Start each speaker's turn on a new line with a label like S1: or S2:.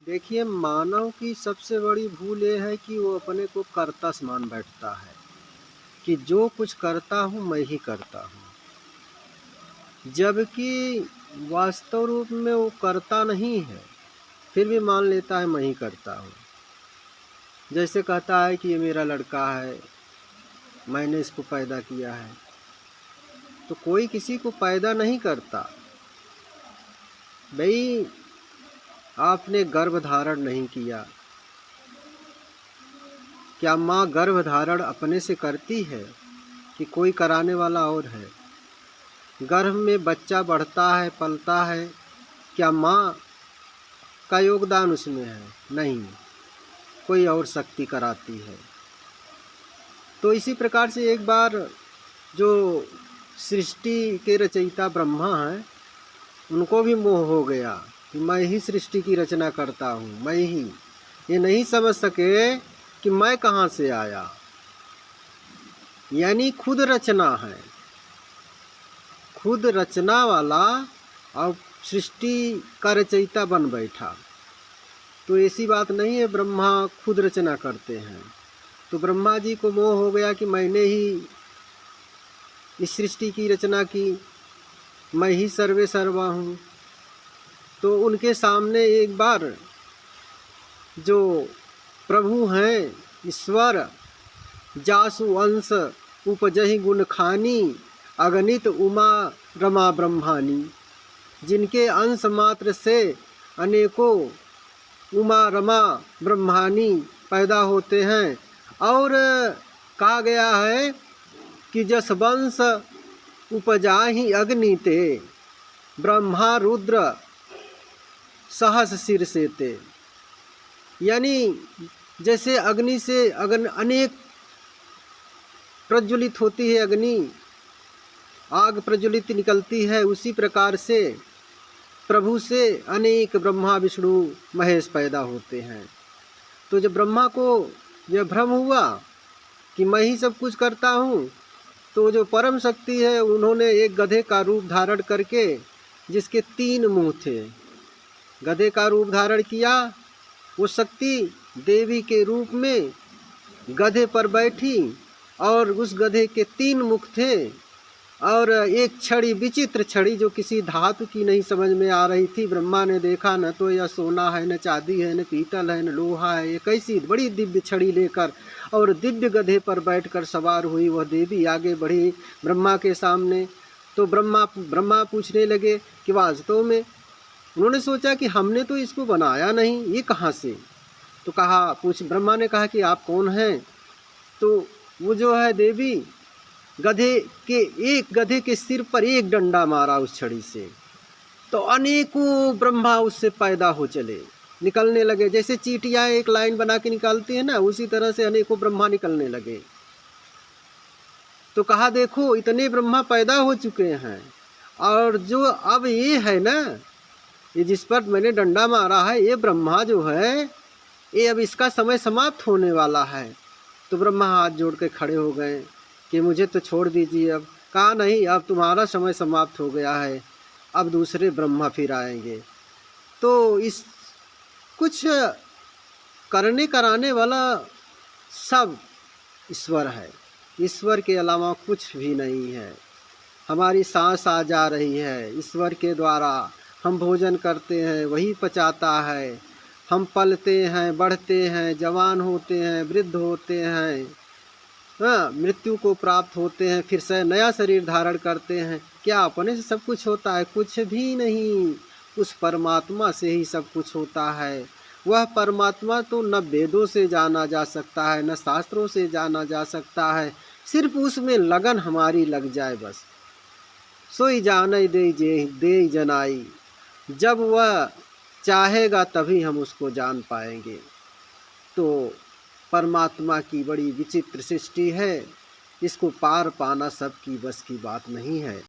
S1: देखिए, मानव की सबसे बड़ी भूल ये है कि वो अपने को कर्ता मान बैठता है कि जो कुछ करता हूँ मैं ही करता हूँ, जबकि वास्तव रूप में वो करता नहीं है, फिर भी मान लेता है मैं ही करता हूँ। जैसे कहता है कि ये मेरा लड़का है, मैंने इसको पैदा किया है। तो कोई किसी को पैदा नहीं करता भाई। आपने गर्भ धारण नहीं किया, क्या माँ गर्भ धारण अपने से करती है कि कोई कराने वाला और है? गर्भ में बच्चा बढ़ता है, पलता है, क्या माँ का योगदान उसमें है? नहीं, कोई और शक्ति कराती है। तो इसी प्रकार से एक बार जो सृष्टि के रचयिता ब्रह्मा हैं, उनको भी मोह हो गया कि मैं ही सृष्टि की रचना करता हूँ, मैं ही। ये नहीं समझ सके कि मैं कहाँ से आया, यानी खुद रचना है, खुद रचना वाला अब सृष्टि का रचयिता बन बैठा। तो ऐसी बात नहीं है, ब्रह्मा खुद रचना करते हैं। तो ब्रह्मा जी को मोह हो गया कि मैंने ही इस सृष्टि की रचना की, मैं ही सर्वे सर्वा हूँ। तो उनके सामने एक बार जो प्रभु हैं ईश्वर, जासु अंश उपजहि गुण खानी, अगणित उमा रमा ब्रह्मानी, जिनके अंश मात्र से अनेकों उमा रमा ब्रह्मानी पैदा होते हैं। और कहा गया है कि जस वंश उपजाहि अग्नि ते, ब्रह्मा रुद्र सहस सिर से ते, यानी जैसे अग्नि से अनेक प्रज्वलित होती है, अग्नि आग प्रज्वलित निकलती है, उसी प्रकार से प्रभु से अनेक ब्रह्मा विष्णु महेश पैदा होते हैं। तो जब ब्रह्मा को यह भ्रम हुआ कि मैं ही सब कुछ करता हूँ, तो जो परम शक्ति है उन्होंने एक गधे का रूप धारण करके, जिसके 3 मुंह थे, गधे का रूप धारण किया। वो शक्ति देवी के रूप में गधे पर बैठी और उस गधे के 3 मुख थे और एक छड़ी, विचित्र छड़ी जो किसी धातु की नहीं समझ में आ रही थी। ब्रह्मा ने देखा, न तो यह सोना है, न चांदी है, न पीतल है, न लोहा है, ये कैसी बड़ी दिव्य छड़ी लेकर और दिव्य गधे पर बैठकर सवार हुई वह देवी आगे बढ़ी ब्रह्मा के सामने। तो ब्रह्मा पूछने लगे कि वास्तव में, उन्होंने सोचा कि हमने तो इसको बनाया नहीं, ये कहाँ से? तो ब्रह्मा ने कहा कि आप कौन हैं? तो वो जो है देवी, गधे के सिर पर एक डंडा मारा उस छड़ी से, तो अनेकों ब्रह्मा उससे पैदा हो चले, निकलने लगे। जैसे चींटियां एक लाइन बना के निकालती है ना, उसी तरह से अनेकों ब्रह्मा निकलने लगे। तो कहा देखो इतने ब्रह्मा पैदा हो चुके हैं, और जो अब ये है ना, ये जिस पर मैंने डंडा मारा है, ये ब्रह्मा जो है, ये अब इसका समय समाप्त होने वाला है। तो ब्रह्मा हाथ जोड़ के खड़े हो गए कि मुझे तो छोड़ दीजिए अब। कहा नहीं, अब तुम्हारा समय समाप्त हो गया है, अब दूसरे ब्रह्मा फिर आएंगे। तो इस कुछ करने कराने वाला सब ईश्वर है, ईश्वर के अलावा कुछ भी नहीं है। हमारी सांस आ जा रही है, ईश्वर के द्वारा हम भोजन करते हैं, वही पचाता है। हम पलते हैं, बढ़ते हैं, जवान होते हैं, वृद्ध होते हैं, हाँ, मृत्यु को प्राप्त होते हैं, फिर से नया शरीर धारण करते हैं। क्या अपने से सब कुछ होता है? कुछ भी नहीं, उस परमात्मा से ही सब कुछ होता है। वह परमात्मा तो न वेदों से जाना जा सकता है, न शास्त्रों से जाना जा सकता है, सिर्फ उसमें लगन हमारी लग जाए बस। सोई जाने दे जनाई, जब वह चाहेगा तभी हम उसको जान पाएंगे। तो परमात्मा की बड़ी विचित्र सृष्टि है, इसको पार पाना सबकी बस की बात नहीं है।